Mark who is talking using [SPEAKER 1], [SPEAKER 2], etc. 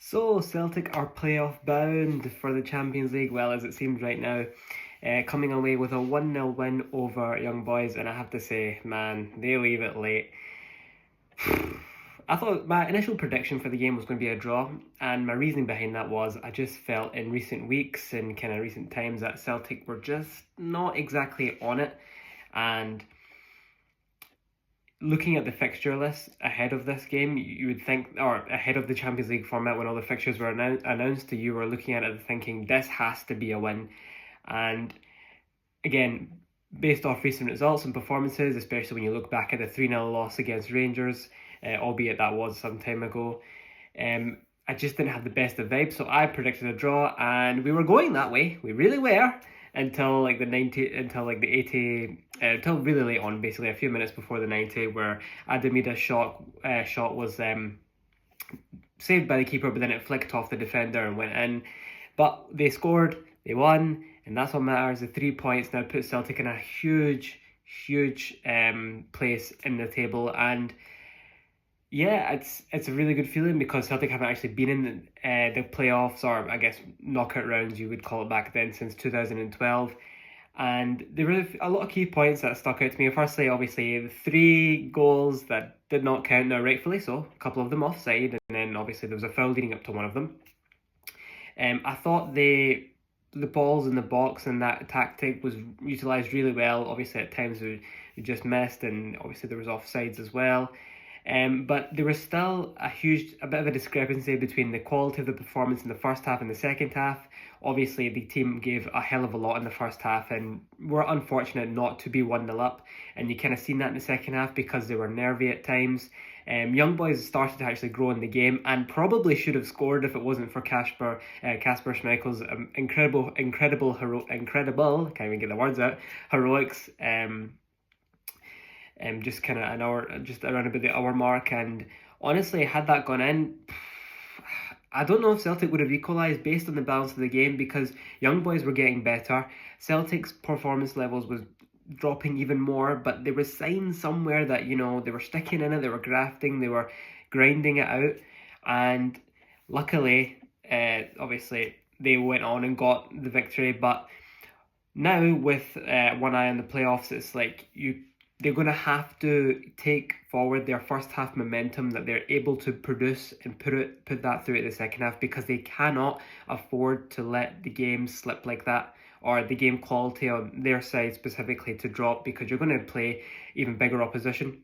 [SPEAKER 1] So Celtic are playoff bound for the Champions League, well as it seems right now, coming away with a 1-0 win over Young Boys, and I have to say, man, they leave it late. I thought my initial prediction for the game was going to be a draw, and my reasoning behind that was I just felt in recent weeks and kind of recent times that Celtic were just not exactly on it, and looking at the fixture list ahead of this game, you would think, or ahead of the Champions League format when all the fixtures were announced to you, were looking at it thinking this has to be a win. And again, based off recent results and performances, especially when you look back at the 3-0 loss against Rangers, albeit that was some time ago, I just didn't have the best of vibes, so I predicted a draw, and we were going that way. We really were until like the 90, until like the 80, until really late on, basically a few minutes before the 90, where Adamida's shot was saved by the keeper, but then it flicked off the defender and went in. But they scored, they won, and that's what matters. The 3 points now put Celtic in a huge place in the table, and yeah, it's a really good feeling because Celtic haven't actually been in the playoffs, or I guess knockout rounds you would call it back then, since 2012. And there were a lot of key points that stuck out to me. Firstly, obviously, the 3 goals that did not count, now rightfully so, a couple of them offside, and then obviously there was a foul leading up to one of them. I thought the balls in the box and that tactic was utilised really well. Obviously, at times we just missed, and obviously there was offsides as well. But there was still a bit of a discrepancy between the quality of the performance in the first half and the second half. Obviously, the team gave a hell of a lot in the first half and were unfortunate not to be 1-0 up. And you kind of seen that in the second half because they were nervy at times. Young Boys started to actually grow in the game and probably should have scored if it wasn't for Kasper Schmeichel's incredible, can't even get the words out, heroics. Just kind of an hour, just around about the hour mark, and honestly, had that gone in, I don't know if Celtic would have equalised based on the balance of the game, because Young Boys were getting better. Celtic's performance levels was dropping even more, but there was signs somewhere that, you know, they were sticking in it, they were grafting, they were grinding it out, and luckily, obviously, they went on and got the victory. But now with one eye on the playoffs, it's like they're going to have to take forward their first half momentum that they're able to produce and put that through at the second half, because they cannot afford to let the game slip like that, or the game quality on their side specifically to drop, because you're going to play even bigger opposition.